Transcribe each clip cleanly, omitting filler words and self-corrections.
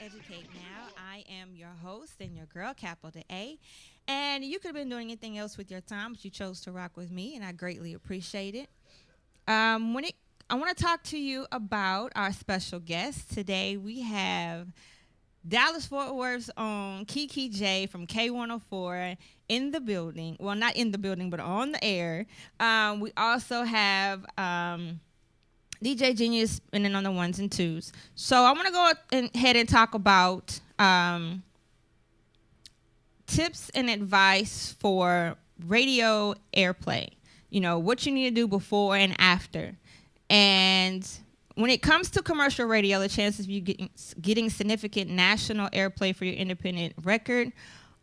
Educate Now. I am your host and your girl, capital A. And you could have been doing anything else with your time, but you chose to rock with me, and I greatly appreciate it. When it I want to talk to you about our special guest. Today we have Dallas Fort Worth's own Kiki J from K104 in the building. Well, not in the building, but on the air. We also have DJ Genius spinning on the ones and twos. So I want to go ahead and talk about tips and advice for radio airplay. You know, what you need to do before and after. And when it comes to commercial radio, the chances of you getting significant national airplay for your independent record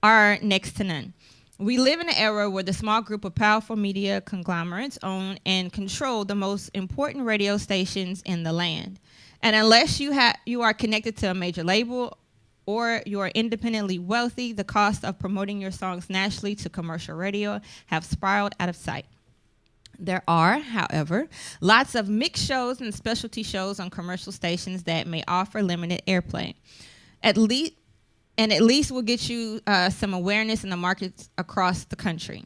are next to none. We live in an era where the small group of powerful media conglomerates own and control the most important radio stations in the land. And unless you are connected to a major label or you are independently wealthy, the cost of promoting your songs nationally to commercial radio have spiraled out of sight. There are, however, lots of mixed shows and specialty shows on commercial stations that may offer limited airplay. At least will get you some awareness in the markets across the country.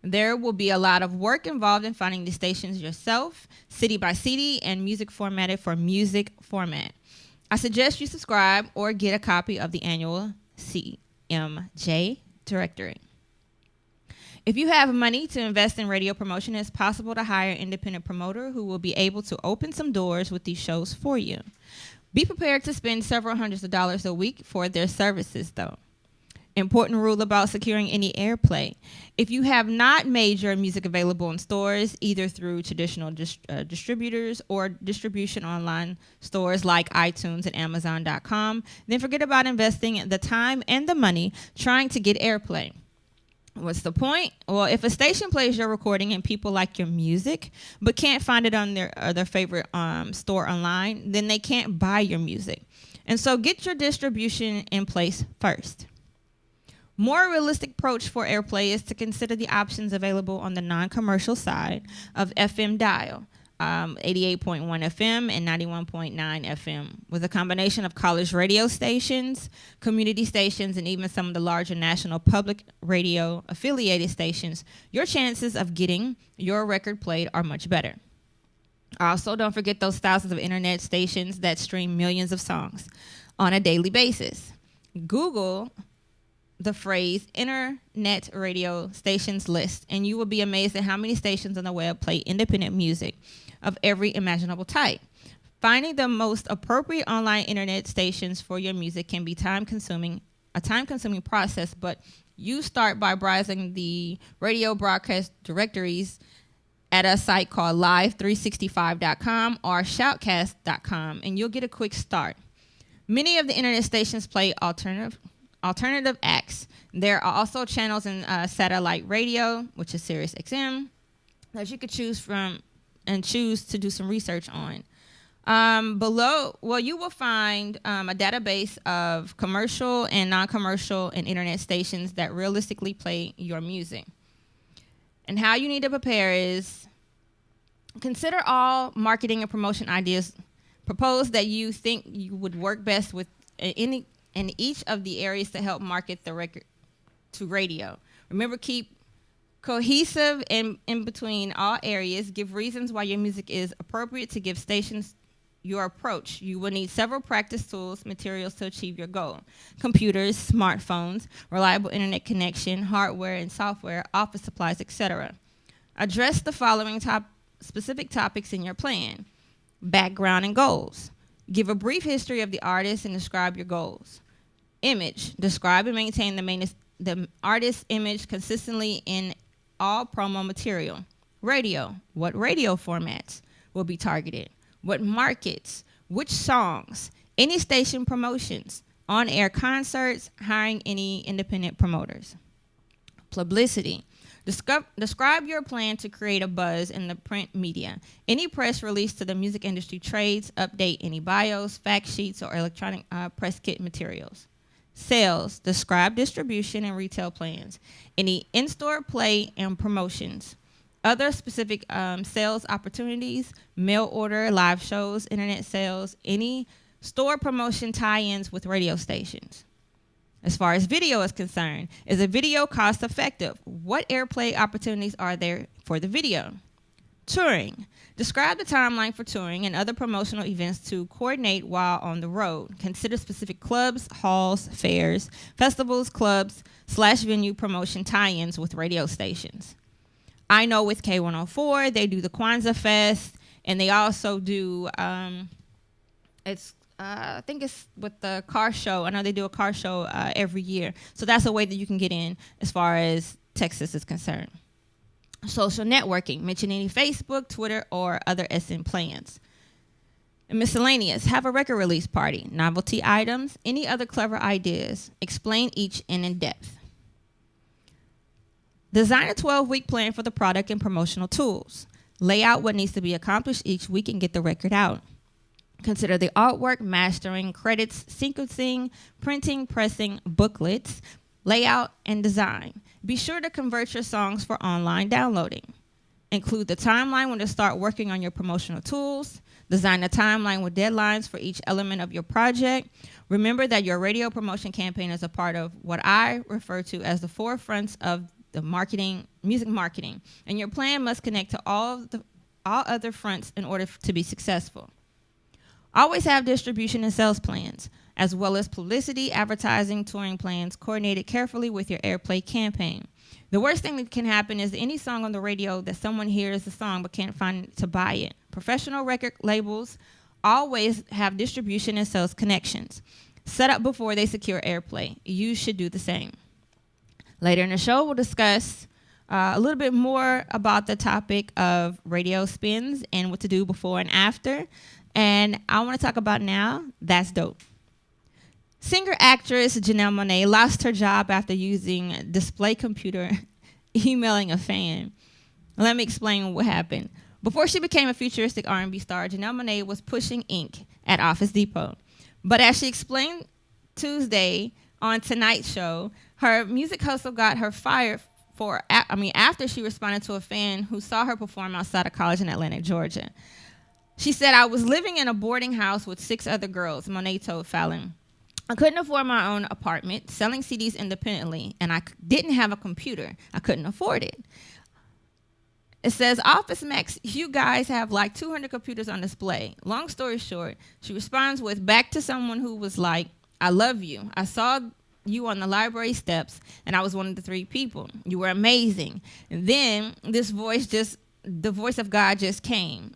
There will be a lot of work involved in finding the stations yourself, city by city, and music formatted for music format. I suggest you subscribe or get a copy of the annual CMJ directory. If you have money to invest in radio promotion, it's possible to hire an independent promoter who will be able to open some doors with these shows for you. Be prepared to spend several hundreds of dollars a week for their services, though. Important rule about securing any airplay. If you have not made your music available in stores, either through traditional distributors or distribution online stores like iTunes and Amazon.com, then forget about investing the time and the money trying to get airplay. What's the point? Well, if a station plays your recording and people like your music but can't find it on their favorite store online, then they can't buy your music. And so get your distribution in place first. More realistic approach for airplay is to consider the options available on the non-commercial side of FM dial, 88.1 FM and 91.9 FM. With a combination of college radio stations, community stations, and even some of the larger national public radio affiliated stations, your chances of getting your record played are much better. Also, don't forget those thousands of internet stations that stream millions of songs on a daily basis. Google the phrase internet radio stations list, and you will be amazed at how many stations on the web play independent music of every imaginable type. Finding the most appropriate online internet stations for your music can be a time-consuming process, but you start by browsing the radio broadcast directories at a site called live365.com or shoutcast.com, and you'll get a quick start. Many of the internet stations play alternative acts. There are also channels in satellite radio, which is Sirius XM, that you could choose from and choose to do some research on. You will find a database of commercial and non-commercial and internet stations that realistically play your music. And how you need to prepare is consider all marketing and promotion ideas. Propose that you think you would work best with in each of the areas to help market the record to radio. Remember, keep cohesive in between all areas. Give reasons why your music is appropriate to give stations your approach. You will need several practice tools, materials to achieve your goal. Computers, smartphones, reliable internet connection, hardware and software, office supplies, etc. Address the following specific topics in your plan. Background and goals. Give a brief history of the artist and describe your goals. Image. Describe and maintain the artist's image consistently in all promo material. Radio. What radio formats will be targeted? What markets? Which songs? Any station promotions? On-air concerts? Hiring any independent promoters? Publicity. Describe your plan to create a buzz in the print media. Any press release to the music industry trades, update any bios, fact sheets, or electronic press kit materials. Sales. Describe distribution and retail plans. Any in-store play and promotions. Other specific sales opportunities, mail order, live shows, internet sales, any Store promotion tie-ins with radio stations. As far as video is concerned, is a video cost effective? What airplay opportunities are there for the video? Touring. Describe the timeline for touring and other promotional events to coordinate while on the road. Consider specific clubs, halls, fairs, festivals, clubs, /venue promotion tie-ins with radio stations. I know with K104, they do the Kwanzaa Fest, and they also do, I think it's with the car show. I know they do a car show every year. So that's a way that you can get in as far as Texas is concerned. Social networking. Mention any Facebook, Twitter, or other SN plans. And miscellaneous. Have a record release party. Novelty items. Any other clever ideas. Explain each in depth. Design a 12-week plan for the product and promotional tools. Lay out what needs to be accomplished each week and get the record out. Consider the artwork, mastering, credits, sequencing, printing, pressing, booklets, layout, and design. Be sure to convert your songs for online downloading. Include the timeline when to start working on your promotional tools. Design a timeline with deadlines for each element of your project. Remember that your radio promotion campaign is a part of what I refer to as the forefronts of the music marketing, and your plan must connect to all other fronts in order to be successful. Always have distribution and sales plans, as well as publicity, advertising, touring plans coordinated carefully with your airplay campaign. The worst thing that can happen is any song on the radio that someone hears the song but can't find to buy it. Professional record labels always have distribution and sales connections set up before they secure airplay. You should do the same. Later in the show, we'll discuss a little bit more about the topic of radio spins and what to do before and after. And I want to talk about now, That's Dope. Singer-actress Janelle Monáe lost her job after using display computer emailing a fan. Let me explain what happened. Before she became a futuristic R&B star, Janelle Monáe was pushing ink at Office Depot. But as she explained Tuesday on Tonight Show, her music hustle got her fired after she responded to a fan who saw her perform outside of college in Atlanta, Georgia. She said, "I was living in a boarding house with 6 other girls," Monáe told Fallon. "I couldn't afford my own apartment, selling CDs independently, and I didn't have a computer. I couldn't afford it." It says, "Office Max, you guys have like 200 computers on display." Long story short, she responds with, "Back to someone who was like, I love you. I saw you on the library steps, and I was one of the 3 people. You were amazing." And then the voice of God just came.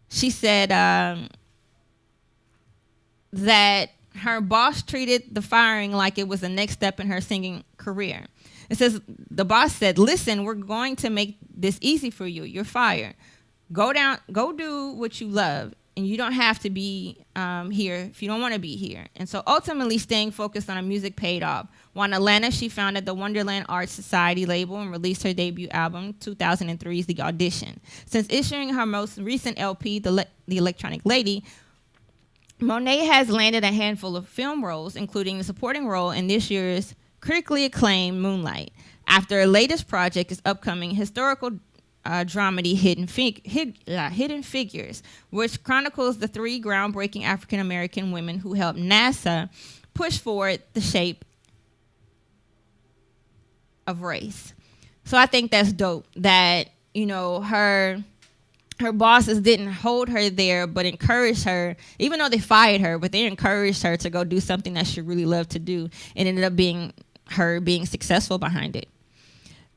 She said that her boss treated the firing like it was the next step in her singing career. It says, the boss said, "Listen, we're going to make this easy for you. You're fired. Go do what you love. And you don't have to be here if you don't want to be here." And so ultimately staying focused on her music paid off. While in Atlanta, she founded the Wonderland Arts Society label and released her debut album, 2003's The Audition. Since issuing her most recent LP, The Electronic Lady, Monáe has landed a handful of film roles, including the supporting role in this year's critically acclaimed Moonlight. After her latest project is upcoming historical dramedy Hidden Figures, which chronicles the 3 groundbreaking African-American women who helped NASA push forward the shape of race. So I think that's dope that, her bosses didn't hold her there but encouraged her, even though they fired her, but they encouraged her to go do something that she really loved to do, and ended up being successful behind it.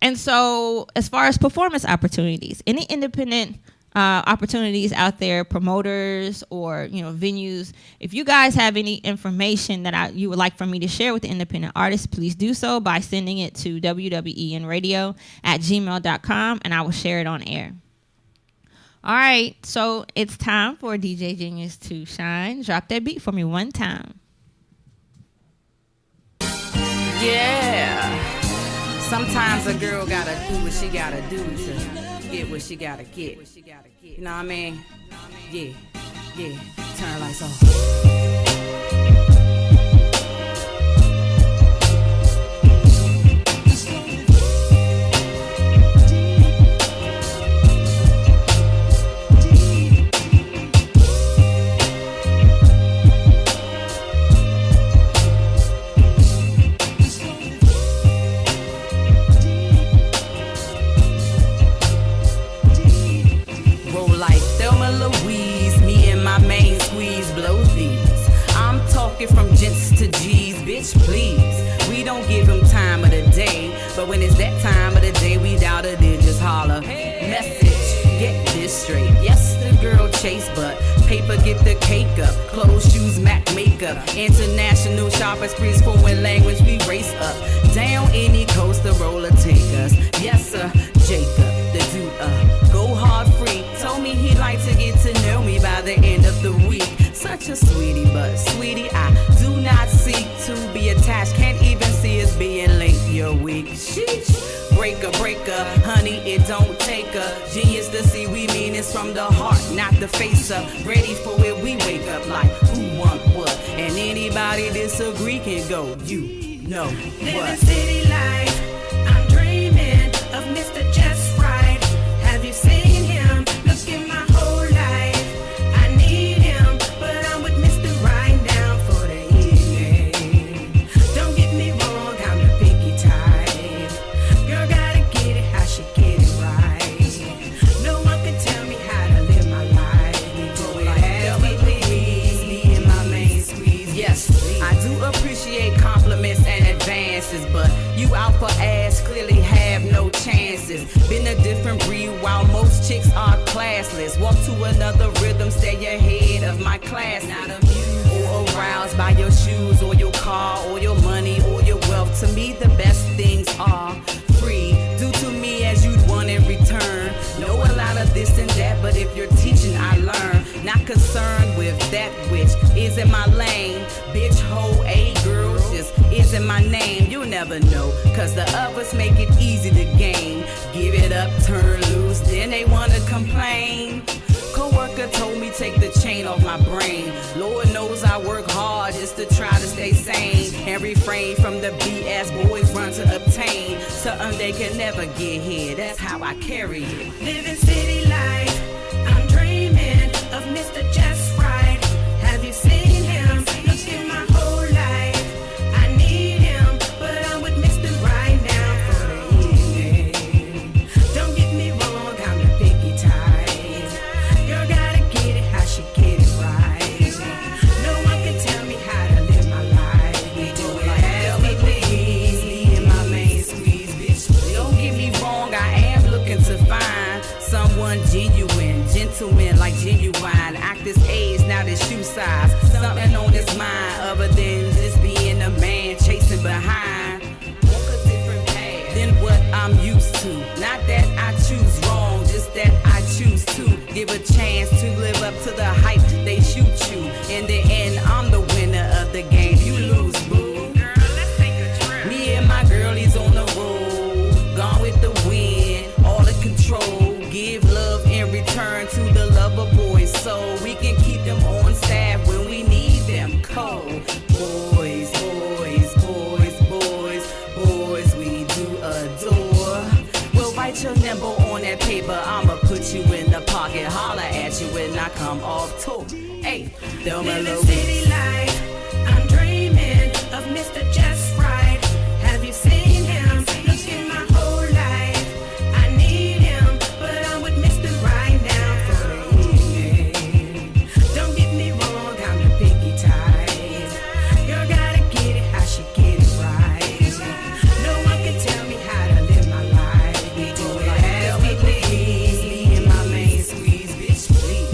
And so as far as performance opportunities, any independent opportunities out there, promoters or, venues, if you guys have any information that you would like for me to share with the independent artists, please do so by sending it to wwenradio@gmail.com, and I will share it on air. All right, so it's time for DJ Genius to shine. Drop that beat for me one time. Yeah. Sometimes a girl gotta do what she gotta do to get what she gotta get. You know what I mean? Yeah. Turn the lights off. bitch, please. We don't give him time of the day, but when it's that time of the day, we doubt it, then just holler. Message, get this straight. Yes, the girl chase, but paper get the cake up. Clothes, shoes, Mac makeup. International shopping sprees, foreign language, we race up. Down any coast, the roller take us. Yes, sir, Jacob, the dude, go hard free. Told me he'd like to get to know me by the end of the week. Such a sweetie, but sweetie, I do not seek to be attached. Can't even see us being late, you're weak. Sheesh. Breaker, honey, it don't take a genius to see we mean it's from the heart, not the face up. Ready for it, we wake up like who want what, and anybody disagree can go, you know what. Living city life, I'm dreaming of Mr. Just Right. Have you seen him? Look in my whole life. I need him, but I'm with Mr. Right now for the evening. Don't get me wrong, I'm the picky type. Girl gotta get it how she get it right. No one can tell me how to live my life. Before it has me, please. Me and my main squeeze. Yes, I do appreciate compliments and advances, but you out for ass clearly have no chances. Been a different breed while most chicks are classless. Walk to another rhythm, stay ahead of my class. Not amused or aroused by your shoes or your car or your money or your wealth. To me, the best things are free. Do to me as you'd want in return. Know a lot of this and that, but if you're teaching, I learn. Not concerned with that which is in my lane. Bitch, hoe, a girl, just isn't my name. You'll never know, cause the others make it easy to gain. Give it up, turn loose, then they wanna complain. Coworker told me take the chain off my brain. Lord knows I work hard just to try to stay sane and refrain from the BS boys run to obtain something they can never get here. That's how I carry it. Living city life, I'm dreaming of Mr. Just Right. Have you seen him? Look in my whole life. I need him, but I'm with Mr. Right now for the evening. Don't get me wrong, I'm the picky type. Girl gotta get it how she get it right. No one can tell me how to live my life. Before it has me, please. Me and my main squeeze, bitch. Don't get me wrong, I am looking to find someone genuine, gentleman like genuine. Act this age, now this shoe size. Something on his mind other than just being a man chasing behind. Walk a different path than what I'm used to. Not that I choose wrong, just that I choose to give a chance to live up to the hype they shoot you. In the end, I'm the winner of the game. You lose, boo. Girl, let's take a trip. Me and my girlies on the road, gone with the wind, all the control. Give love in return to the lover boys, so we can keep them on staff when we need them cold. Boys, boys, boys, boys, boys, we do adore. Well, write your number on that paper, I'ma put you in the pocket, holler at you when I come off tour. Hey, Living city life, I'm dreaming of Mr. Just Right. Have you seen him? Look in my whole life. I need him, but I'm with Mr. Right now for the evening. Don't get me wrong, I'm the picky type. Girl gotta get it how she get it right. No one can tell me how to live my life. Before it has me, please. Me and my main squeeze, bitch, please.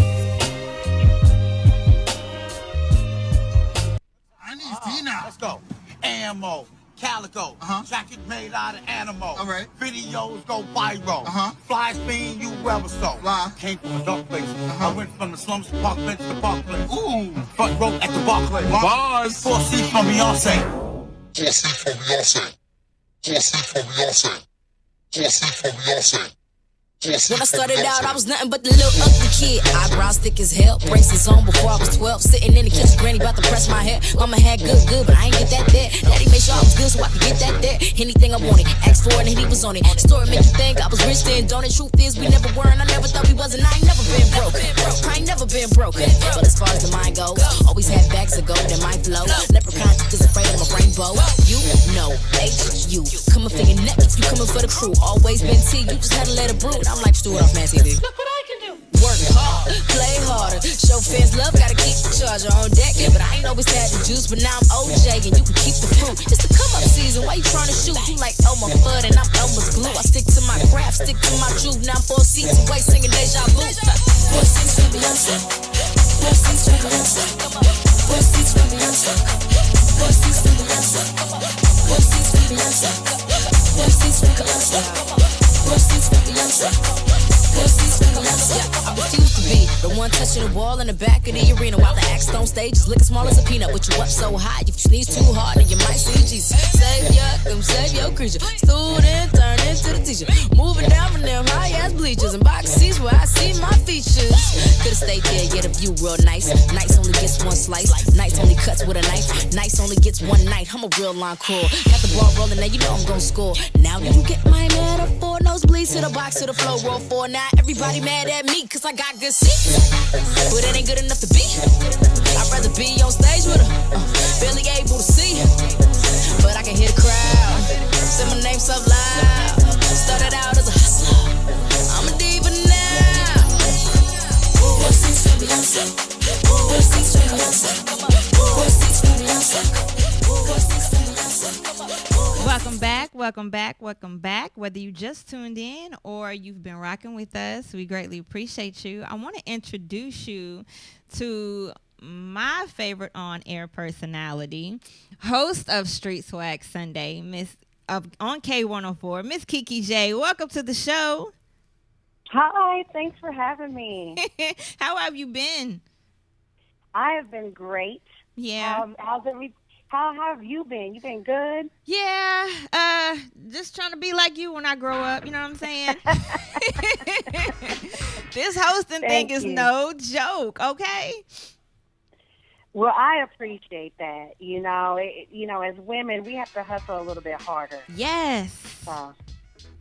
I need D now. Let's go. Ammo, calico, jacket made out of animal. All right. Videos go viral. Fly scene you ever saw. Came from a dark place. I went from the slums to park bench to park place. Ooh. Front row at the Barclays. Bars. 4 seats from Beyonce. 4 seats from Beyonce. 4 seats from Beyonce. 4 seats from Beyonce. When I started out, I was nothing but the little ugly kid. Eyebrows thick as hell, braces on before I was 12. Sitting in the kitchen, granny about to press my hair. Mama had good, but I ain't get that there. Daddy made sure I was good so I could get that there. Anything I wanted, asked for it and he was on it. Story make you think I was rich then, don't it? Truth is, we never were and I never thought we wasn't. I ain't never been broke. I ain't never been broke. But as far as the mind goes, always had bags of gold in my flow. Leprechaun is afraid of a rainbow. You know, H-U. Coming for your neck, you coming for the crew. Always been T, you just had to let it brew. I'm like Stuart off Mad TV. Look what I can do. Work hard, play harder. Show fans love, gotta keep the charger on deck. But I ain't always had the juice, but now I'm OJ and you can keep the fruit. It's the come up season, why you trying to shoot? You like Elmer Fudd and I'm Elmer's glue. I stick to my craft, stick to my truth. Now I'm 4 seats away singing deja vu. 4 seats for Beyonce. 4 seats for Beyonce. 4 seats for Beyonce. 4 seats for Beyonce. 4 seats for Beyonce. 4 seats for Beyonce. 4 seats for Beyonce. 4 seats for Beyonce. I refuse to be the one touching the wall in the back of the arena while the acts on stage is looking small as a peanut. But you up so high, if you sneeze too hard, then you might see Jesus. Savior, come save your creature. Student, turn into the teacher. Moving down from them high ass bleachers and box seats where I see my features. Could've stayed there, yeah, the view real nice. Nights only gets one slice. Nights only cuts with a knife. Nights only gets one night. I'm a real encore. Got the ball rolling, now you know I'm gon' score. Now you get my metaphor. Nosebleeds to the box, to the flow, roll 4. Now everybody mad at me, cause I got good seats. But it ain't good enough to be. I'd rather be on stage with her. Barely able to see. But I can hear the crowd. Say my name so loud. Started out as a hustler. I'm a diva now. 4 seats for Beyonce. 4 seats for Beyonce. 4 seats for Beyonce. 4 seats for Beyonce. Welcome back, welcome back, welcome back. Whether you just tuned in or you've been rocking with us, we greatly appreciate you. I want to introduce you to my favorite on-air personality, host of Street Swag Sunday, on K104, Miss Kiki J. Welcome to the show. Hi, thanks for having me. How have you been? I have been great. Yeah. How have you been? You been good? Yeah. Just trying to be like you when I grow up. You know what I'm saying? This hosting thing is no joke. Okay. Well, I appreciate that. As women, we have to hustle a little bit harder. Yes. So.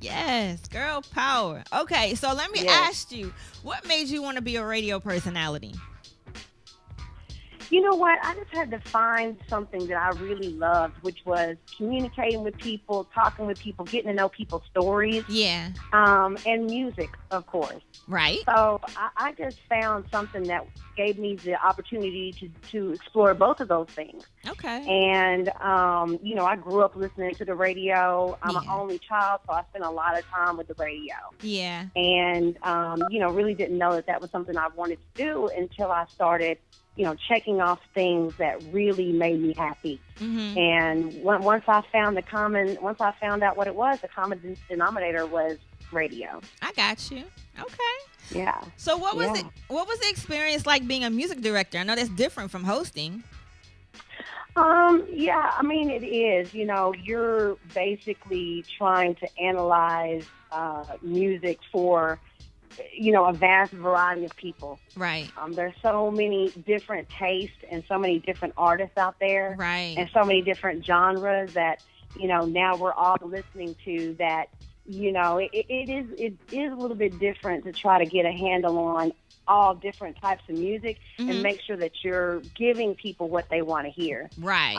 Yes, girl power. Okay, so let me ask you, what made you want to be a radio personality? You know what? I just had to find something that I really loved, which was communicating with people, talking with people, getting to know people's stories. Yeah. And music, of course. Right. So I just found something that gave me the opportunity to explore both of those things. Okay. And, I grew up listening to the radio. I'm an only child, so I spent a lot of time with the radio. Yeah. And, really didn't know that was something I wanted to do until I started checking off things that really made me happy. Mm-hmm. And once I found out what it was, the common denominator was radio. I got you. Okay. Yeah. So what was it? What was the experience like being a music director? I know that's different from hosting. Yeah, I mean, it is. You're basically trying to analyze music for a vast variety of people. Right. There's so many different tastes and so many different artists out there. Right. And so many different genres that, now we're all listening to that, it is a little bit different to try to get a handle on all different types of music and make sure that you're giving people what they want to hear. Right.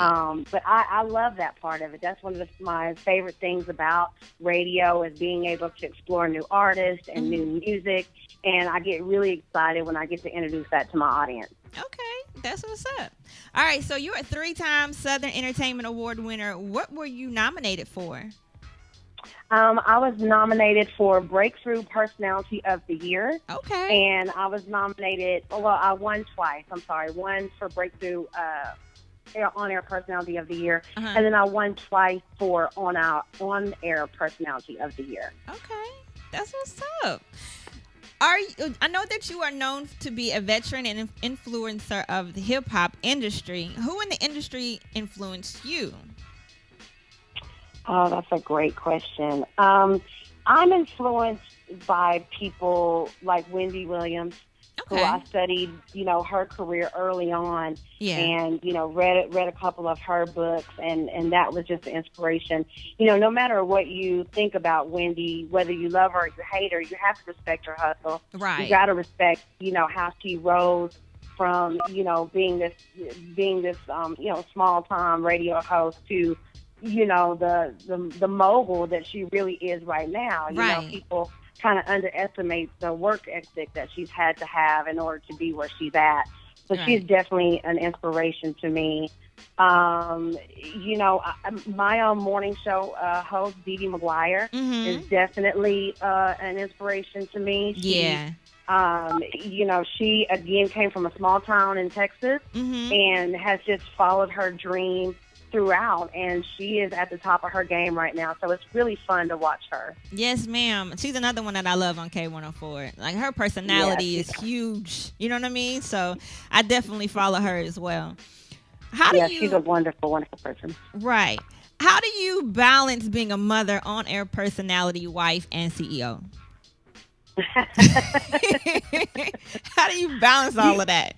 But I love that part of it. That's one of my favorite things about radio is being able to explore new artists and new music. And I get really excited when I get to introduce that to my audience. Okay, that's what's up. All right, so you're a 3-time Southern Entertainment Award winner. What were you nominated for? I was nominated for Breakthrough Personality of the Year. Okay. And I was nominated, I won twice. One for Breakthrough On-Air Personality of the Year. And then I won twice for On-Air Personality of the Year. Okay. That's what's up. I know that you are known to be a veteran and influencer of the hip-hop industry. Who in the industry influenced you? Oh, that's a great question. I'm influenced by people like Wendy Williams, who I studied, her career early on, and read a couple of her books, and that was just an inspiration. No matter what you think about Wendy, whether you love her or you hate her, you have to respect her hustle. Right. You got to respect, how she rose from, being this small time radio host to the mogul that she really is right now. Right. People kind of underestimate the work ethic that she's had to have in order to be where she's at. So she's definitely an inspiration to me. You know, my own morning show host, Dee Dee McGuire, is definitely an inspiration to me. You know, she again came from a small town in Texas and has just followed her dream throughout, and she is at the top of her game right now. So it's really fun to watch her. Yes, ma'am. She's another one that I love on K104. Like, her personality is huge. You know what I mean? So I definitely follow her as well. She's a wonderful, wonderful person. Right. How do you balance being a mother, on-air personality, wife, and CEO? How do you balance all of that?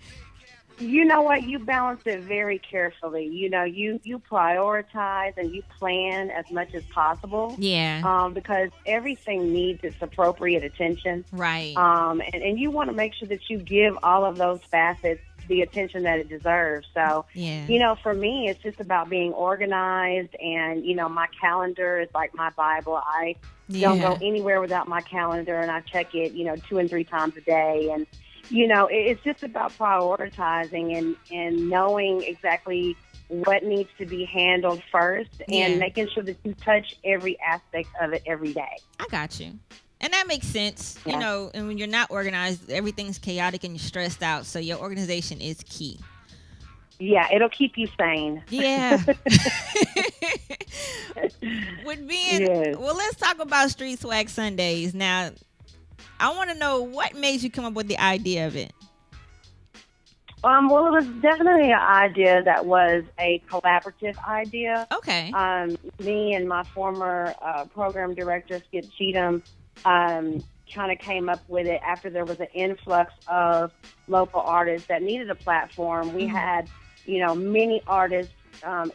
You know what? You balance it very carefully. You know, you prioritize and you plan as much as possible. Yeah. Because everything needs its appropriate attention. Right. And you want to make sure that you give all of those facets the attention that it deserves. So, you know, for me, it's just about being organized, and, you know, my calendar is like my Bible. I don't go anywhere without my calendar, and I check it, you know, 2 and 3 times a day. And, you know, it's just about prioritizing and knowing exactly what needs to be handled first and making sure that you touch every aspect of it every day. I got you. And that makes sense, you know, and when you're not organized, everything's chaotic and you're stressed out. So your organization is key. Yeah, it'll keep you sane. Yeah. With being, well, let's talk about Street Swag Sundays. Now, I want to know what made you come up with the idea of it. Well, it was definitely an idea that was a collaborative idea. Okay. Me and my former program director, Skip Cheatham, kind of came up with it after there was an influx of local artists that needed a platform. We had, you know, many artists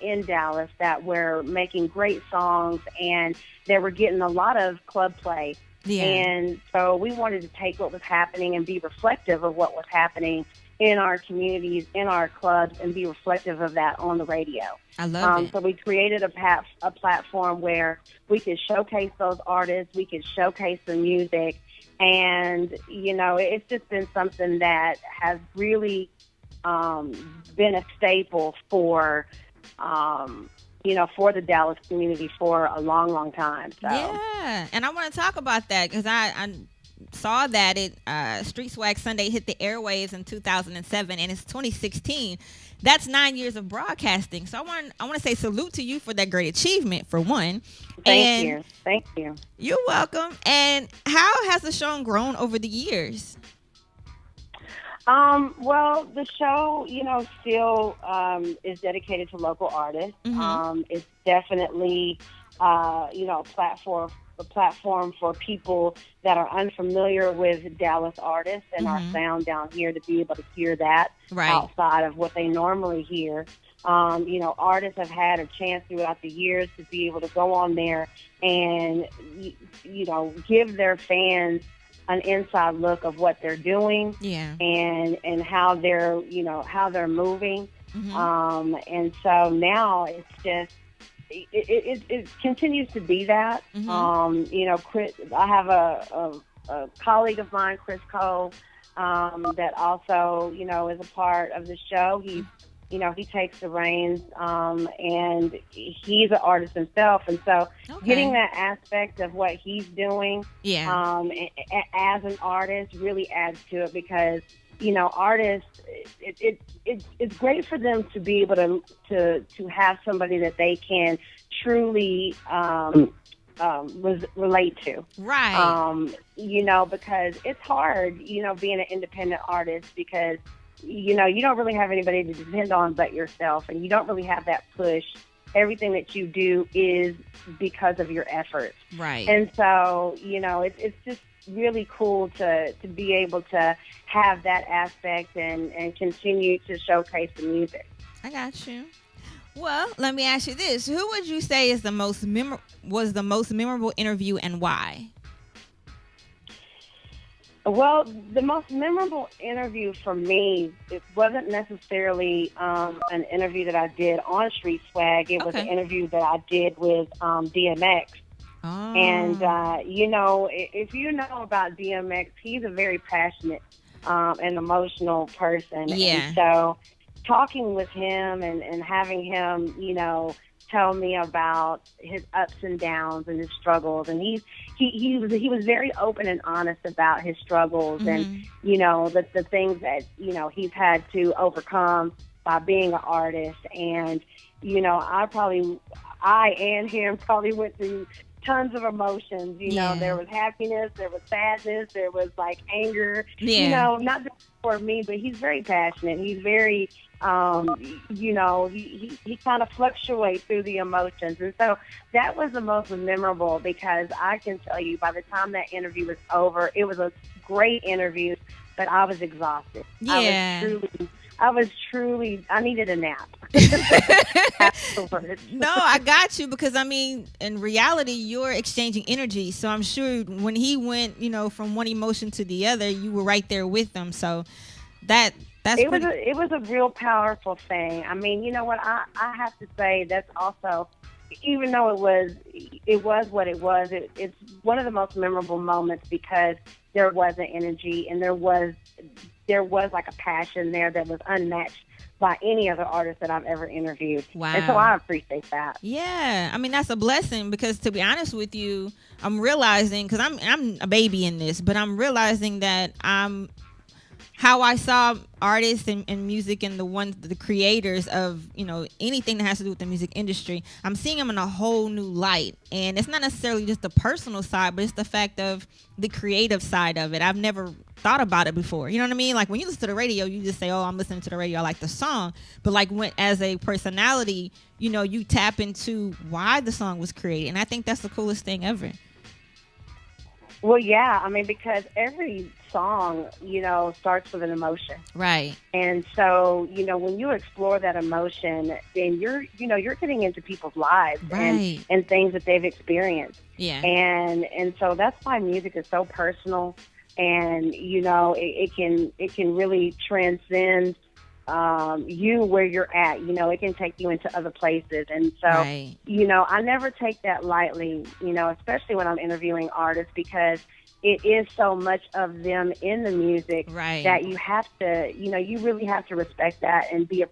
in Dallas that were making great songs, and they were getting a lot of club play. Yeah. And so we wanted to take what was happening and be reflective of what was happening in our communities, in our clubs, and be reflective of that on the radio. I love it. So we created a platform where we could showcase those artists, we could showcase the music, and, you know, it's just been something that has really been a staple for, you know, for the Dallas community for a long, long time. So. Yeah, and I want to talk about that because I saw that Street Swag Sunday hit the airwaves in 2007, and it's 2016. That's 9 years of broadcasting. So I want to say salute to you for that great achievement, for one. Thank you. You're welcome. And how has the show grown over the years? Well, the show, you know, still is dedicated to local artists. It's definitely, you know, a platform for people that are unfamiliar with Dallas artists and our sound down here to be able to hear that outside of what they normally hear. You know, artists have had a chance throughout the years to be able to go on there and, you know, give their fans an inside look of what they're doing and how they're, you know, how they're moving. And so now it's just, it continues to be that. You know, Chris, I have a colleague of mine, Chris Cole, that also, you know, is a part of the show. He, you know, he takes the reins, and he's an artist himself. And so getting that aspect of what he's doing as an artist really adds to it because, you know, artists, it's great for them to be able to have somebody that they can truly relate to. Right. You know, because it's hard, you know, being an independent artist because, you know, you don't really have anybody to depend on but yourself, and you don't really have that push. Everything that you do is because of your efforts. Right. And so, you know, it's just really cool to be able to have that aspect and continue to showcase the music. I got you. Well, let me ask you this. Who would you say is the most memorable interview and why? Well, the most memorable interview for me, it wasn't necessarily an interview that I did on Street Swag. It was an interview that I did with DMX. Oh. And, if you know about DMX, he's a very passionate and emotional person. Yeah. And so talking with him and having him, tell me about his ups and downs and his struggles, and he was very open and honest about his struggles and the things that he's had to overcome by being an artist. And I and him probably went through tons of emotions. There was happiness, there was sadness, there was like anger. Not just for me, but he's very passionate. He's very he kind of fluctuates through the emotions. And so that was the most memorable, because I can tell you, by the time that interview was over, it was a great interview, but I was exhausted. Yeah. I needed a nap. Afterwards. No, I got you, because in reality, you're exchanging energy. So I'm sure when he went, from one emotion to the other, you were right there with them. So it was a real powerful thing. You know what? I have to say that's also, even though it was what it was, it's one of the most memorable moments, because there was an energy and there was like a passion there that was unmatched by any other artist that I've ever interviewed. Wow. And so I appreciate that. Yeah. That's a blessing, because to be honest with you, I'm realizing, because I'm a baby in this, but I'm realizing that how I saw artists and music and the creators of, anything that has to do with the music industry, I'm seeing them in a whole new light. And it's not necessarily just the personal side, but it's the fact of the creative side of it. I've never thought about it before. You know what I mean? Like when you listen to the radio, you just say, oh, I'm listening to the radio, I like the song. But like as a personality, you tap into why the song was created. And I think that's the coolest thing ever. Well, yeah, because every song, starts with an emotion. Right. And so, when you explore that emotion, then you're getting into people's lives. Right. and things that they've experienced. Yeah. And so that's why music is so personal, and, it can really transcend you where you're at. It can take you into other places. And so, right. I never take that lightly, especially when I'm interviewing artists, because it is so much of them in the music, right, that you have to, you really have to respect that and be,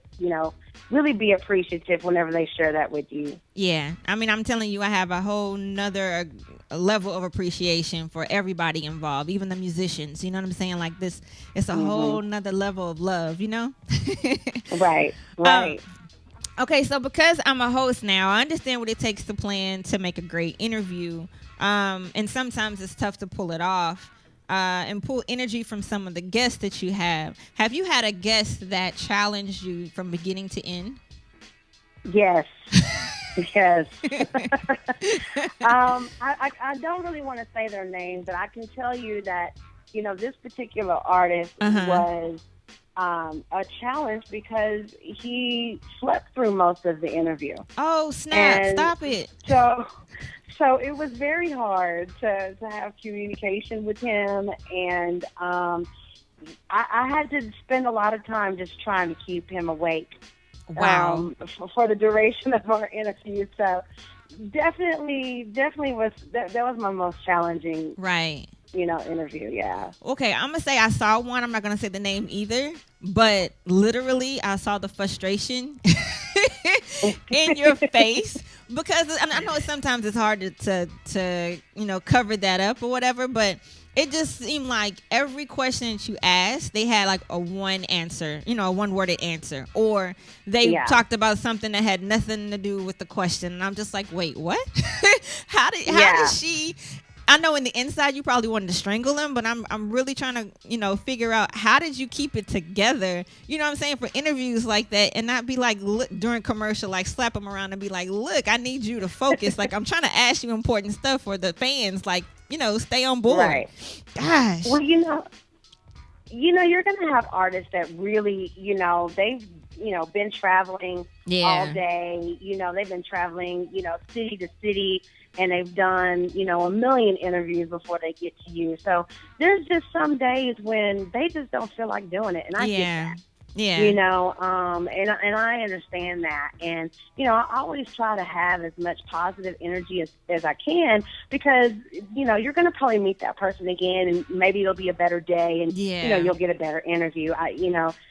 really be appreciative whenever they share that with you. Yeah. I'm telling you, I have a whole nother level of appreciation for everybody involved, even the musicians. You know what I'm saying? Like this, it's a whole nother level of love, Right. Okay, so because I'm a host now, I understand what it takes to plan to make a great interview. And sometimes it's tough to pull it off and pull energy from some of the guests that you have. Have you had a guest that challenged you from beginning to end? Yes. Yes. I don't really want to say their name, but I can tell you that, this particular artist was a challenge because he slept through most of the interview. Oh, snap. And stop it. So it was very hard to have communication with him, and I had to spend a lot of time just trying to keep him awake. Wow. For the duration of our interview. So definitely was that was my most challenging interview. Yeah. Okay, I'm gonna say I saw one. I'm not gonna say the name either, but literally I saw the frustration in your face, because I know sometimes it's hard to cover that up or whatever, but it just seemed like every question that you asked, they had like a one answer, a one-worded answer, or they talked about something that had nothing to do with the question, and I'm just like, wait, what? How did she? I know in the inside you probably wanted to strangle him, but I'm really trying to figure out, how did you keep it together? You know what I'm saying, for interviews like that, and not be like, look, during commercial, like slap him around and be like, look, I need you to focus. Like, I'm trying to ask you important stuff for the fans. Like, stay on board. Right. Gosh. Well, you're gonna have artists that really, they've been traveling all day. They've been traveling, city to city. And they've done, a million interviews before they get to you. So there's just some days when they just don't feel like doing it. And I get that. Yeah. And I understand that. And, I always try to have as much positive energy as I can because, you're going to probably meet that person again and maybe it'll be a better day and, you'll get a better interview.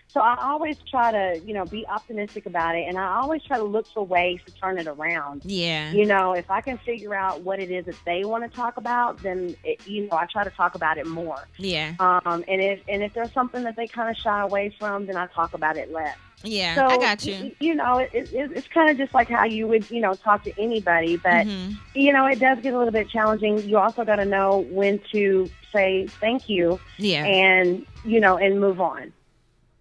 So I always try to, be optimistic about it. And I always try to look for ways to turn it around. Yeah. If I can figure out what it is that they want to talk about, then, I try to talk about it more. Yeah. And if there's something that they kind of shy away from, then I talk about it less. Yeah, so, I got you. It's kind of just like how you would, talk to anybody. But, it does get a little bit challenging. You also got to know when to say thank you. Yeah. And, and move on.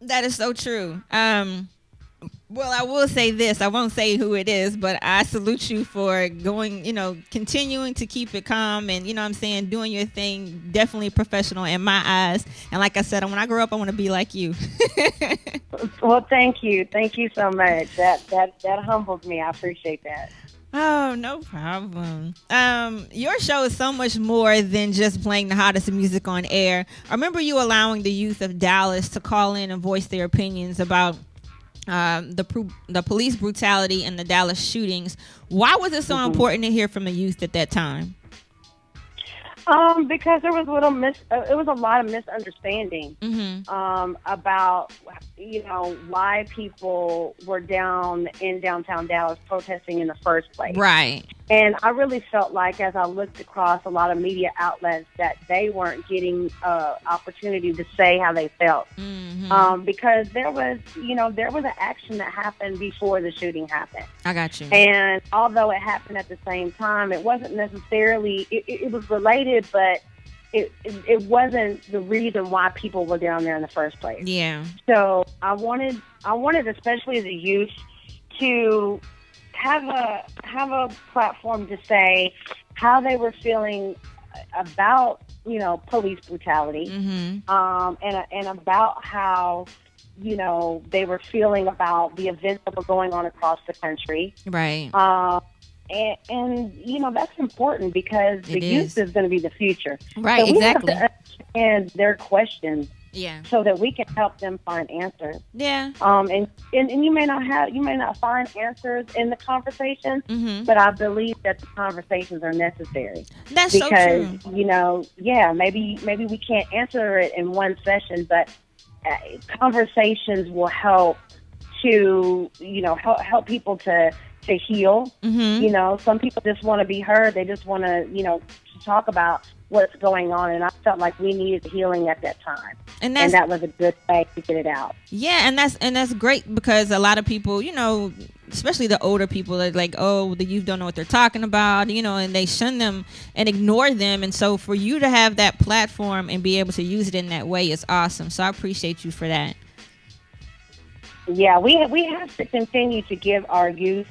That is so true. Well, I will say this. I won't say who it is, but I salute you for going, continuing to keep it calm and, doing your thing. Definitely professional in my eyes. And like I said, when I grow up, I want to be like you. Well, thank you. Thank you so much. That humbles me. I appreciate that. Oh, no problem. Your show is so much more than just playing the hottest music on air. I remember you allowing the youth of Dallas to call in and voice their opinions about the police brutality and the Dallas shootings. Why was it so important to hear from the youth at that time? Because there was it was a lot of misunderstanding about why people were down in downtown Dallas protesting in the first place. Right. And I really felt like as I looked across a lot of media outlets that they weren't getting opportunity to say how they felt. Because there was an action that happened before the shooting happened. I got you. And although it happened at the same time, it wasn't necessarily, it was related, but it wasn't the reason why people were down there in the first place. Yeah. So I wanted, especially as a youth, to have a platform to say how they were feeling about police brutality, and about how they were feeling about the events that were going on across the country. Right. And that's important because the youth is going to be the future. Right. So we exactly. have to understand their questions. Yeah. So that we can help them find answers. Yeah. And you may not find answers in the conversation, but I believe that the conversations are necessary. That's because, so true. Maybe we can't answer it in one session, but conversations will help to help people to heal. Some people just want to be heard. They just want to talk about what's going on, and I felt like we needed healing at that time, and that was a good way to get it out. Yeah, and that's great because a lot of people, especially the older people, are like, oh, the youth don't know what they're talking about, and they shun them and ignore them. And so for you to have that platform and be able to use it in that way is awesome. So I appreciate you for that. Yeah, we have to continue to give our youth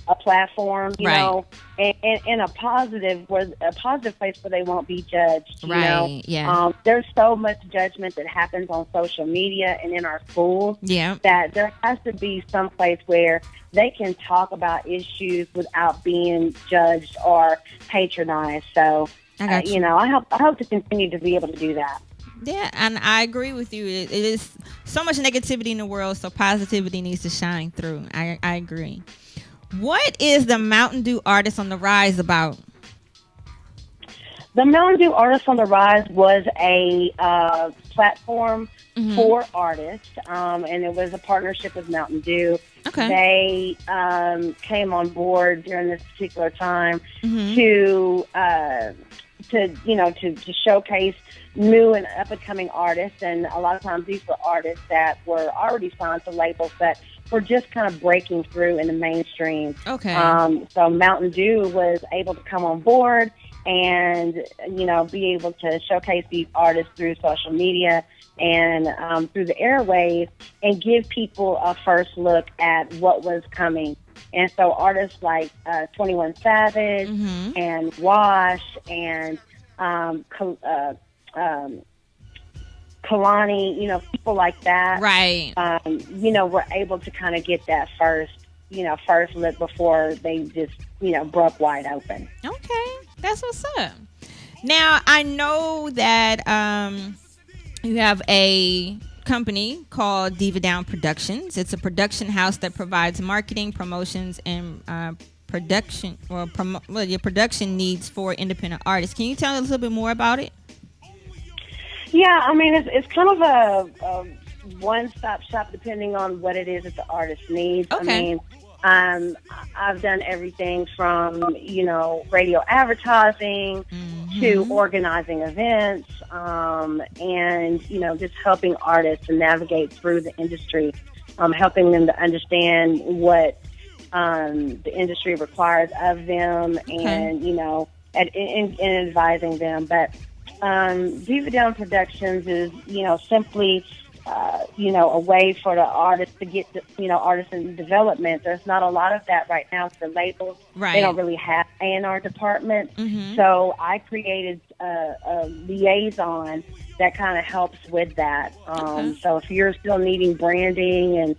a platform, you know, and a positive place where they won't be judged. You know? Yeah. There's so much judgment that happens on social media and in our schools. Yeah. That there has to be some place where they can talk about issues without being judged or patronized. So, I hope to continue to be able to do that. Yeah, and I agree with you. It is so much negativity in the world, so positivity needs to shine through. I agree. What is the Mountain Dew Artist on the Rise about? The Mountain Dew Artist on the Rise was a platform for artists, and it was a partnership with Mountain Dew. Okay. They came on board during this particular time to showcase new and up-and-coming artists, and a lot of times these were artists that were already signed to labels that were just kind of breaking through in the mainstream. Okay. So Mountain Dew was able to come on board and, be able to showcase these artists through social media and through the airwaves and give people a first look at what was coming. And so artists like 21 Savage and Wash and Kalani, people like that. Right. Were able to kind of get that first look before they just, broke wide open. Okay. That's what's up. Now, I know that you have a company called Diva Down Productions. It's a production house that provides marketing, promotions, and your production needs for independent artists. Can you tell us a little bit more about it? Yeah, I mean, it's kind of a one-stop shop depending on what it is that the artist needs. Okay. I mean, I've done everything from, radio advertising to organizing events, and, just helping artists to navigate through the industry, helping them to understand what the industry requires of them, and, and advising them. But Diva Down Productions is, simply a way for the artists to get, artists in development. There's not a lot of that right now for labels. Right. They don't really have A&R department. So I created a liaison that kind of helps with that. So if you're still needing branding and,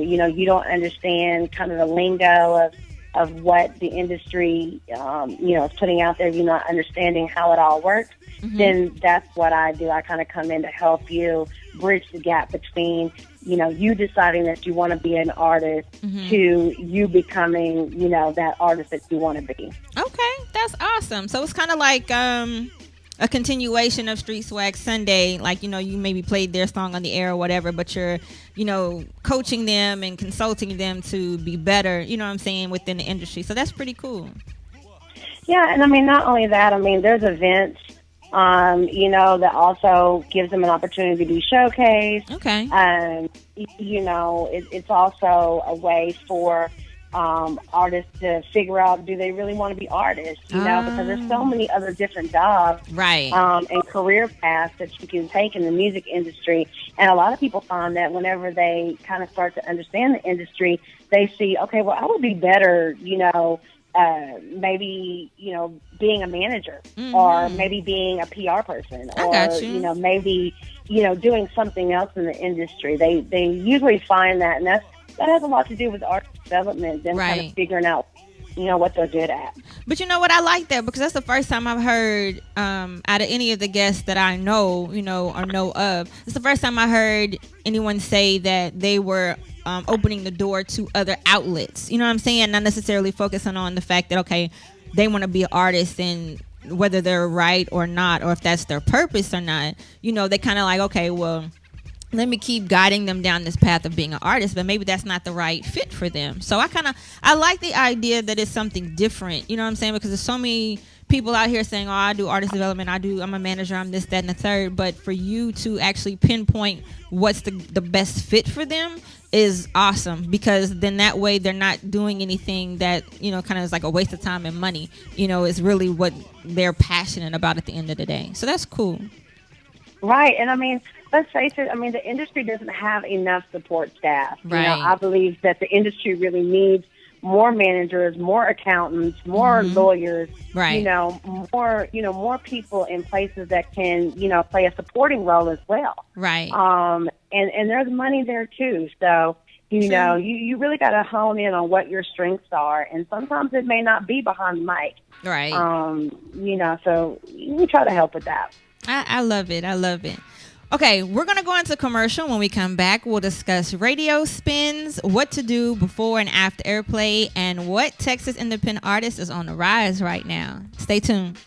you don't understand kind of the lingo of what the industry, is putting out there, you're not understanding how it all works, then that's what I do. I kind of come in to help you bridge the gap between, you deciding that you want to be an artist to you becoming, that artist that you want to be. Okay, that's awesome. So it's kind of like a continuation of Street Swag Sunday. Like, you maybe played their song on the air or whatever, but you're, coaching them and consulting them to be better, within the industry. So that's pretty cool. Yeah, and I mean, not only that, I mean, there's events, that also gives them an opportunity to be showcased. Okay. It's also a way for artists to figure out, do they really want to be artists, because there's so many other different jobs, right, and career paths that you can take in the music industry. And a lot of people find that whenever they kind of start to understand the industry, they see, okay, well, I would be better, maybe, being a manager, or maybe being a PR person, or, maybe, doing something else in the industry. They usually find that, and that has a lot to do with art development and kind of figuring out, what they're good at. But you know what? I like that, because that's the first time I've heard, out of any of the guests that I know, or know of, it's the first time I heard anyone say that they were opening the door to other outlets. You know what I'm saying? Not necessarily focusing on the fact that, okay, they want to be an artist, and whether they're right or not, or if that's their purpose or not, they kind of like, okay, well, let me keep guiding them down this path of being an artist, but maybe that's not the right fit for them. So I like the idea that it's something different, you know what I'm saying? Because there's so many people out here saying, oh, I do artist development, I'm a manager, I'm this, that, and the third. But for you to actually pinpoint what's the best fit for them is awesome, because then that way they're not doing anything that, kind of is like a waste of time and money. It's really what they're passionate about at the end of the day. So that's cool. Right. And I mean, let's face it, the industry doesn't have enough support staff. Right. I believe that the industry really needs more managers, more accountants, more lawyers, right. More people in places that can, play a supporting role as well. Right. And there's money there too. So, you really got to hone in on what your strengths are. And sometimes it may not be behind the mic. Right. So we try to help with that. I love it. I love it. Okay, we're going to go into commercial. When we come back, we'll discuss radio spins, what to do before and after airplay, and what Texas independent artist is on the rise right now. Stay tuned.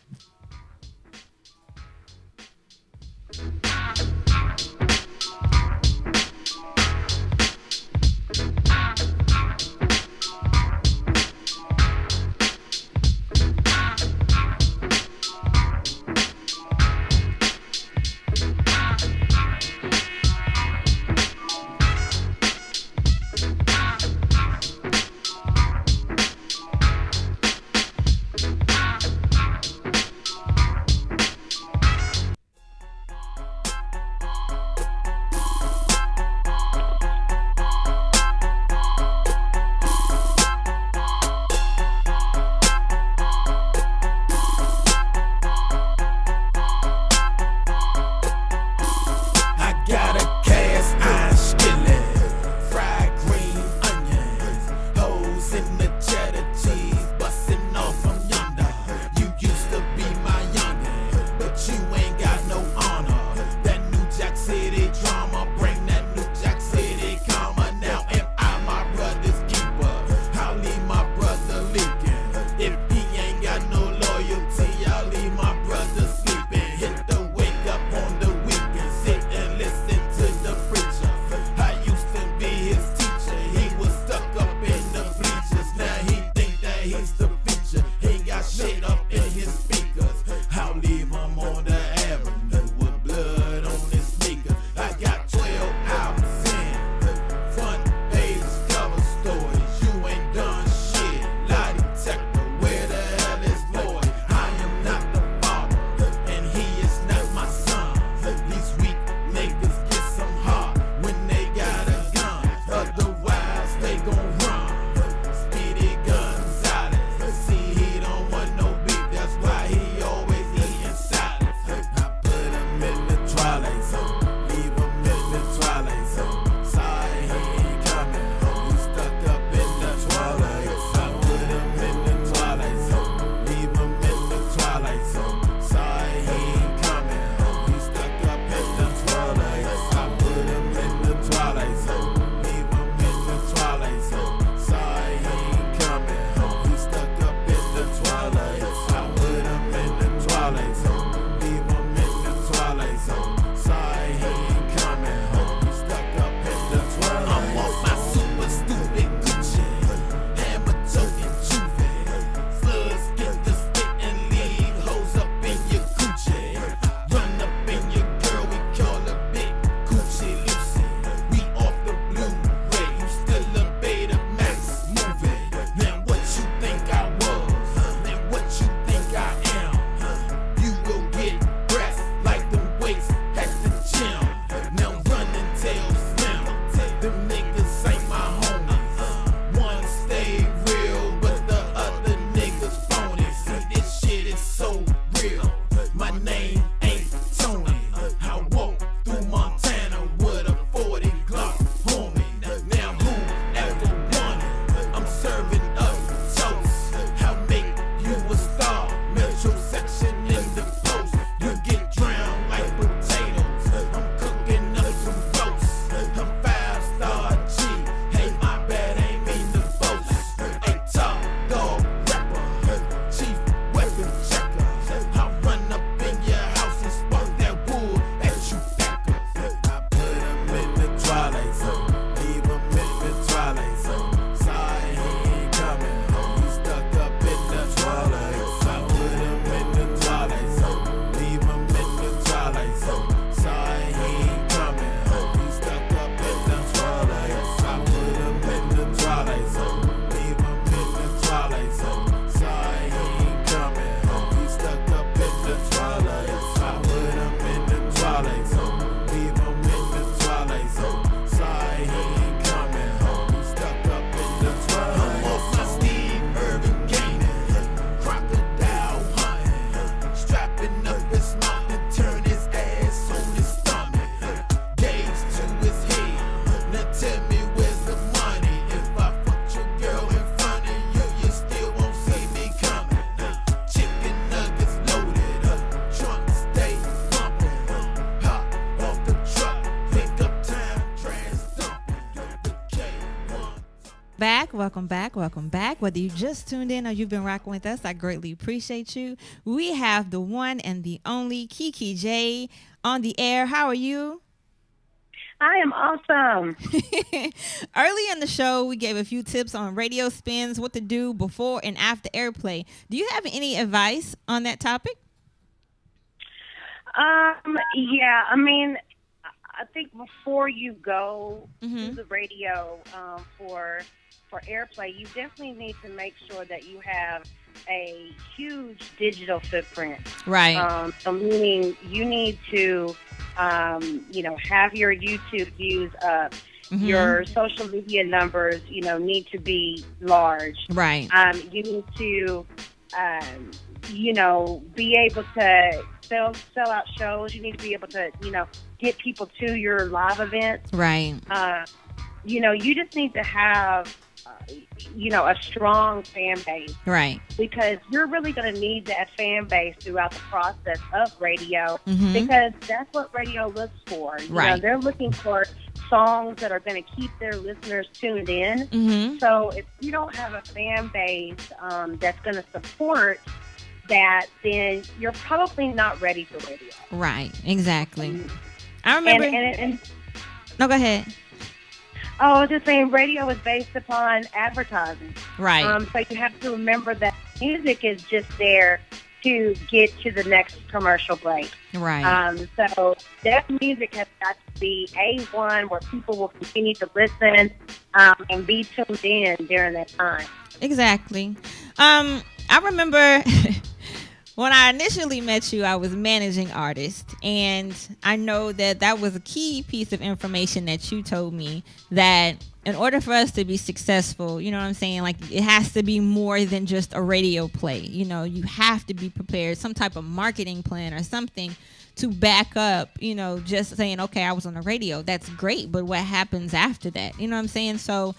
back. Welcome back. Welcome back. Whether you just tuned in or you've been rocking with us, I greatly appreciate you. We have the one and the only Kiki J on the air. How are you? I am awesome. Early in the show, we gave a few tips on radio spins, what to do before and after airplay. Do you have any advice on that topic? Yeah, I mean, I think before you go to the radio for airplay, you definitely need to make sure that you have a huge digital footprint. Right. So meaning you need to, have your YouTube views up. Your social media numbers, need to be large. Right. You need to, be able to sell out shows. You need to be able to, get people to your live events. Right. You just need to have, a strong fan base. Right. Because you're really going to need that fan base throughout the process of radio because that's what radio looks for. Right. They're looking for songs that are going to keep their listeners tuned in. So if you don't have a fan base that's going to support that, then you're probably not ready for radio. Right. Exactly. I remember. No, go ahead. Oh, I was just saying, radio is based upon advertising. Right. So you have to remember that music is just there to get to the next commercial break. Right. So that music has got to be A1, where people will continue to listen and be tuned in during that time. Exactly. I remember when I initially met you, I was managing artist, and I know that was a key piece of information that you told me, that in order for us to be successful, you know what I'm saying? Like, it has to be more than just a radio play. You have to be prepared, some type of marketing plan or something to back up, just saying, okay, I was on the radio. That's great. But what happens after that? You know what I'm saying? So,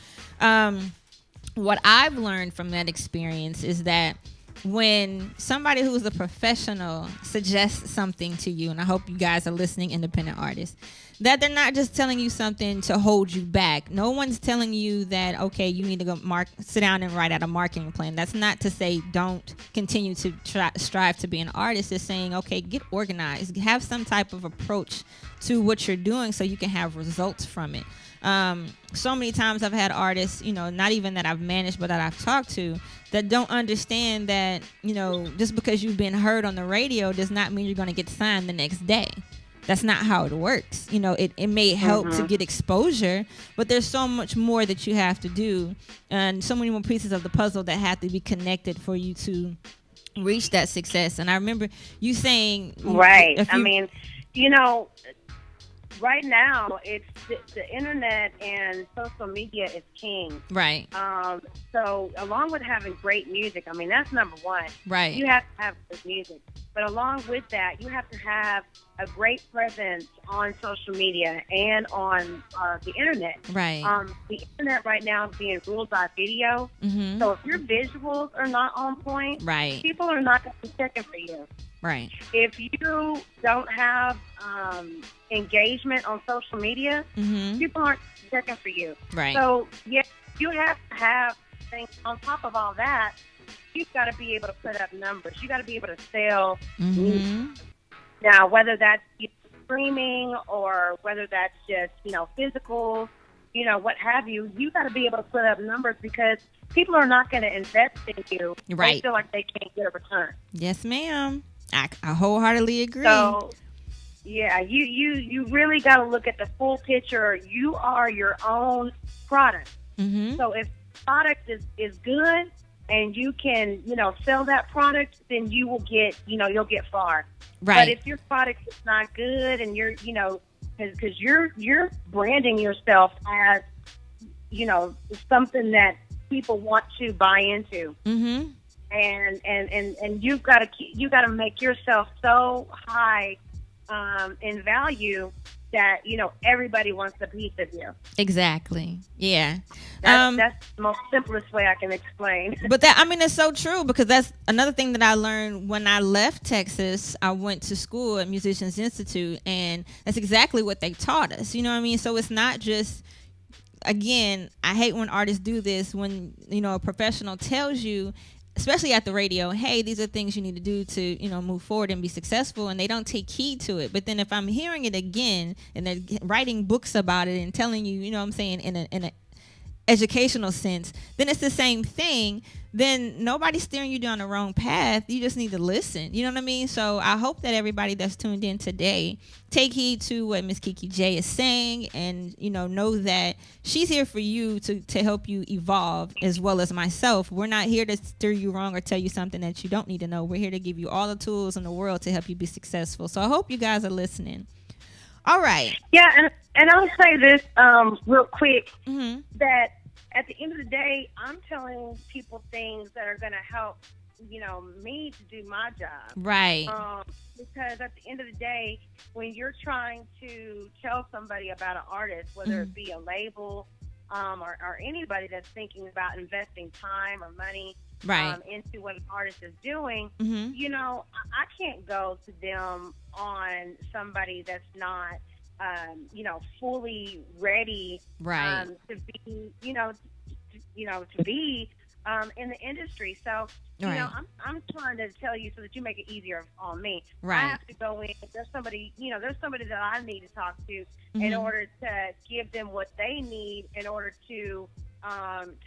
what I've learned from that experience is that when somebody who's a professional suggests something to you, and I hope you guys are listening, independent artists, that they're not just telling you something to hold you back. No one's telling you that, okay, you need to go sit down and write out a marketing plan. That's not to say don't continue to strive to be an artist. It's saying, okay, get organized. Have some type of approach to what you're doing so you can have results from it. So many times I've had artists, not even that I've managed, but that I've talked to, that don't understand that, just because you've been heard on the radio does not mean you're going to get signed the next day. That's not how it works. It may help to get exposure, but there's so much more that you have to do, and so many more pieces of the puzzle that have to be connected for you to reach that success. And I remember you saying, right. Right now, it's the internet and social media is king. Right. So along with having great music, that's number one. Right. You have to have good music. But along with that, you have to have a great presence on social media and on the internet. Right. The internet right now is being ruled by video. So if your visuals are not on point, right, people are not going to be checking for you. Right. If you don't have engagement on social media, people aren't checking for you. Right. So, yeah, you have to have things on top of all that. You've got to be able to put up numbers. You got to be able to sell. Now, whether that's streaming or whether that's just physical, what have you, you got to be able to put up numbers because people are not going to invest in you. Right. They feel like they can't get a return. Yes, ma'am. I wholeheartedly agree. So, yeah, you really got to look at the full picture. You are your own product. So if product is good and you can, sell that product, then you will get, you'll get far. Right. But if your product is not good and you're, because you're branding yourself as, something that people want to buy into. And you've got to make yourself so high in value that everybody wants a piece of you. Exactly. Yeah. That's the most simplest way I can explain. But it's so true, because that's another thing that I learned when I left Texas. I went to school at Musicians Institute, and that's exactly what they taught us. You know what I mean? So it's not just again, I hate when artists do this, when, a professional tells you, especially at the radio, hey, these are things you need to do to, move forward and be successful, and they don't take heed to it. But then if I'm hearing it again and they're writing books about it and telling you, what I'm saying, in a educational sense, then it's the same thing. Then nobody's steering you down the wrong path. You just need to listen. You know what I mean? So I hope that everybody that's tuned in today take heed to what Miss Kiki J is saying, and know that she's here for you to help you evolve, as well as myself. We're not here to steer you wrong or tell you something that you don't need to know. We're here to give you all the tools in the world to help you be successful. So I hope you guys are listening. All right. Yeah, and I'll say this real quick, that at the end of the day, I'm telling people things that are going to help, me to do my job. Right. Because at the end of the day, when you're trying to tell somebody about an artist, whether it be a label or anybody that's thinking about investing time or money into what an artist is doing, I can't go to them on somebody that's not, fully ready to be, to be in the industry. So, I'm trying to tell you so that you make it easier on me. Right. I have to go in. There's somebody that I need to talk to in order to give them what they need in order to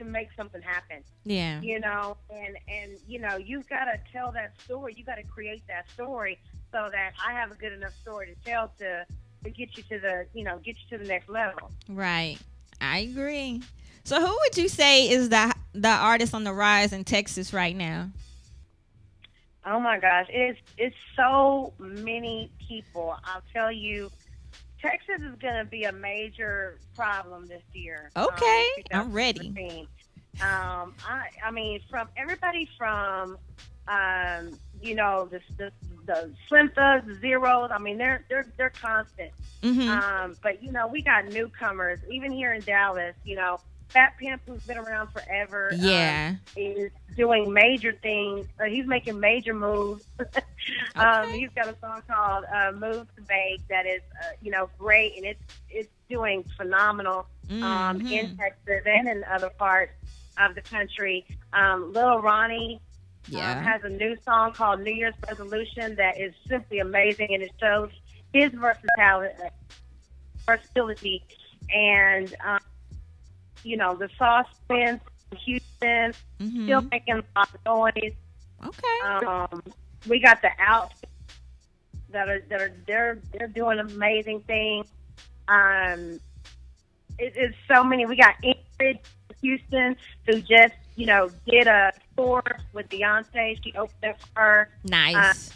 make something happen. Yeah. And you've got to tell that story. You got to create that story so that I have a good enough story to tell to get you to the next level. Right. I agree. So who would you say is the artist on the rise in Texas right now? Oh my gosh, it's so many people. I'll tell you, Texas is going to be a major problem this year. Okay, I'm ready. I mean, from everybody from the Slim Thugs, the Zeros. I mean, they're constant. But we got newcomers even here in Dallas. Fat Pimp, who's been around forever, is doing major things. He's making major moves. He's got a song called "Move to Make" that is, great, and it's doing phenomenal in Texas and in other parts of the country. Lil Ronnie has a new song called "New Year's Resolution" that is simply amazing, and it shows his versatility, and the Sauce Twins from Houston still making a lot of noise. Okay. We got the Outfits they're doing amazing things. It's so many. We got Ingrid Houston, who just did a tour with Beyonce. She opened up for her nice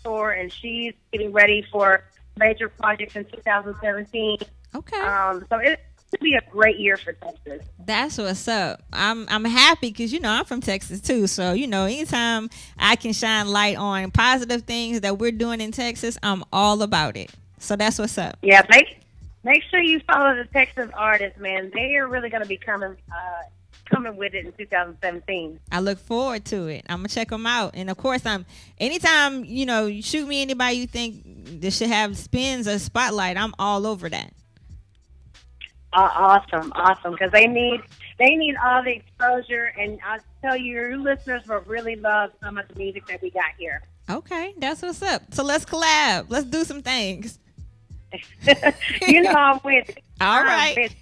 tour, and she's getting ready for major projects in 2017. Okay. So it's to be a great year for Texas. That's what's up. I'm happy because I'm from Texas too. So anytime I can shine light on positive things that we're doing in Texas, I'm all about it. So that's what's up. Yeah, make sure you follow the Texas artists, man. They are really going to be coming with it in 2017. I look forward to it. I'm gonna check them out, and of course, anytime you shoot me anybody you think that should have spins or spotlight, I'm all over that. Awesome, because they need all the exposure, and I tell you, your listeners will really love some of the music that we got here. Okay, that's what's up. So let's collab. Let's do some things. I'm with it. All right.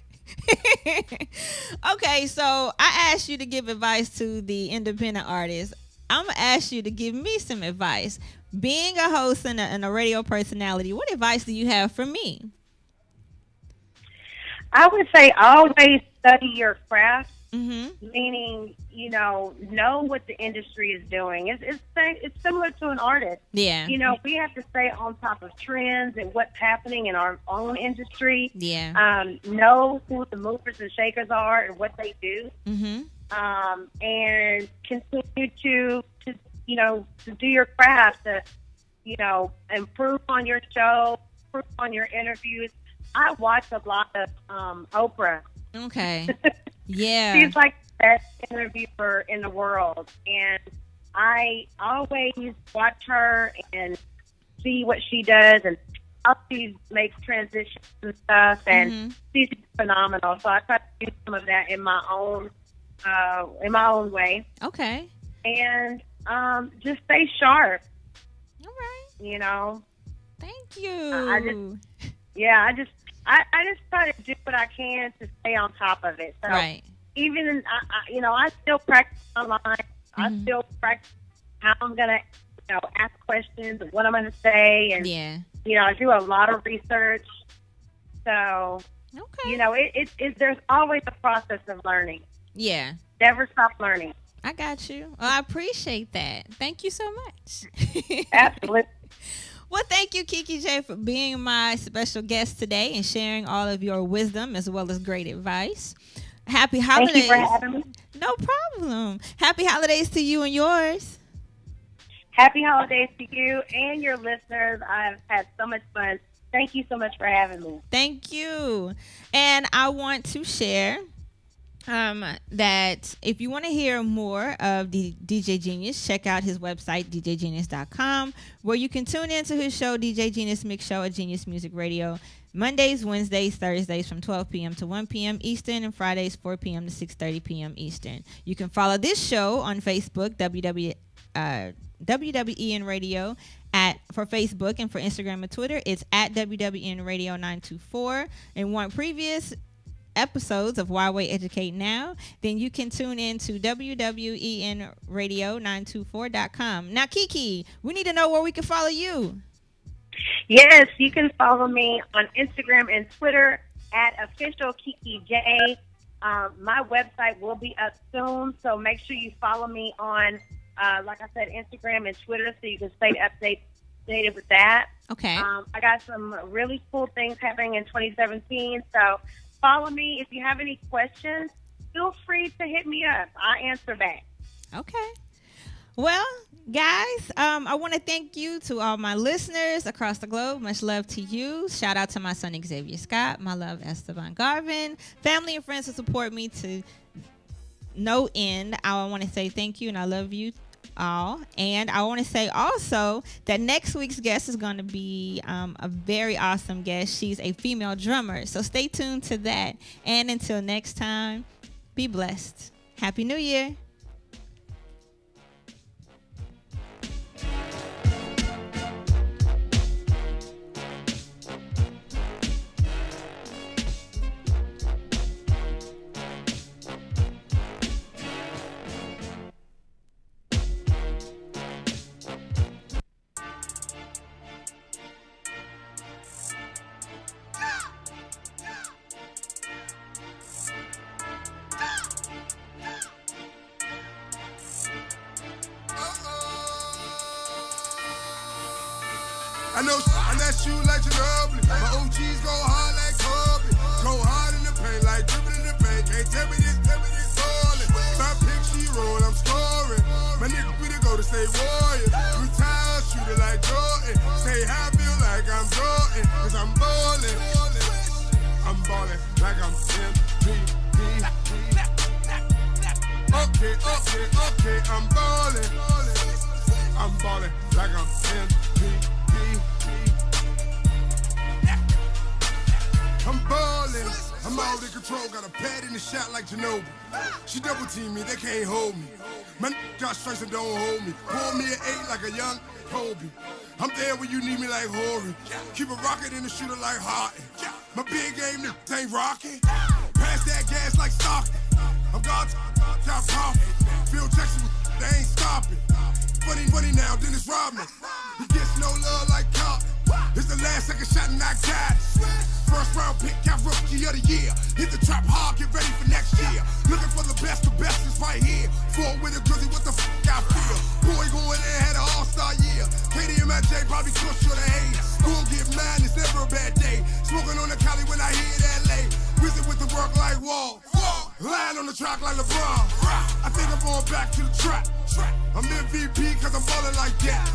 Okay, so I asked you to give advice to the independent artists. I'm gonna ask you to give me some advice. Being a host and a radio personality, what advice do you have for me? I would say always study your craft, meaning, know what the industry is doing. It's similar to an artist. Yeah. We have to stay on top of trends and what's happening in our own industry. Yeah. Know who the movers and shakers are and what they do. And continue to do your craft, to, improve on your show, improve on your interviews. I watch a lot of Oprah. Okay. Yeah. She's like the best interviewer in the world. And I always watch her and see what she does. And she makes transitions and stuff, and she's phenomenal. So I try to do some of that in my own way. Okay. And just stay sharp. All right. You know. Thank you. I just try to do what I can to stay on top of it. So right. Even I still practice online. I still practice how I'm gonna, ask questions and what I'm gonna say, and I do a lot of research. So there's always a process of learning. Yeah. Never stop learning. I got you. Well, I appreciate that. Thank you so much. Absolutely. Well, thank you, Kiki J, for being my special guest today and sharing all of your wisdom as well as great advice. Happy holidays. Thank you for having me. No problem. Happy holidays to you and yours. Happy holidays to you and your listeners. I've had so much fun. Thank you so much for having me. Thank you. And I want to share that if you want to hear more of the DJ Genius, check out his website, djgenius.com, where you can tune into his show, DJ Genius Mix Show at Genius Music Radio, Mondays, Wednesdays, Thursdays from 12 p.m. to 1 p.m. Eastern, and Fridays 4 p.m. to 6:30 p.m. Eastern. You can follow this show on Facebook, WWEN Radio for Facebook, and for Instagram and Twitter, it's at WWEN Radio 924. And want previous episodes of Why Wait Educate Now, then you can tune in to WWENradio924.com. Now, Kiki, we need to know where we can follow you. Yes, you can follow me on Instagram and Twitter at official Kiki J. My website will be up soon, so make sure you follow me on, like I said, Instagram and Twitter, so you can stay updated with that. Okay. I got some really cool things happening in 2017, so follow me. If you have any questions, feel free to hit me up. I'll answer back. Okay. Well, guys, I want to thank you to all my listeners across the globe. Much love to you. Shout out to my son, Xavier Scott. My love, Esteban Garvin. Family and friends who support me to no end. I want to say thank you, and I love you all. And I want to say also that next week's guest is going to be a very awesome guest. She's a female drummer, so stay tuned to that. And until next time, be blessed. Happy New Year. I know you like Ginobili. My OGs go hard like Kobe. Go hard in the paint like dripping in the paint. Can't tell me this falling. My pick, she roll, I'm scoring. My nigga, we to go to State Warriors. Retired shooter like Jordan. Say how I feel like I'm Jordan. Cause I'm ballin'. I'm ballin' like I'm MVP. Okay, I'm ballin'. I'm ballin' like I'm MVP. I'm ballin', I'm out of control, got a pad in the shot like Ginobili. She double team me, they can't hold me. My got strikes and don't hold me. Pull me at 8 like a young Kobe. I'm there when you need me like Horry. Keep a rocket in the shooter like Harden. My big game ain't rockin'. Pass that gas like Stockton. I'm God's top coffee. Phil Jackson, they ain't stopping. Funny now, Dennis Rodman. He gets no love like Cotton. It's the last second shot and I got it. First round pick, got rookie of the year. Hit the trap hard, get ready for next year. Looking for the best is right here. Four with a grizzly, what the I feel? Boy going in, had an all-star year. KD and MJ probably close to the hate. Gon' get mine, it's never a bad day. Smoking on the Cali when I hear that late. Wizard with the work like Wall. Lying on the track like LeBron. I think I'm going back to the trap. I'm MVP cause I'm ballin' like that.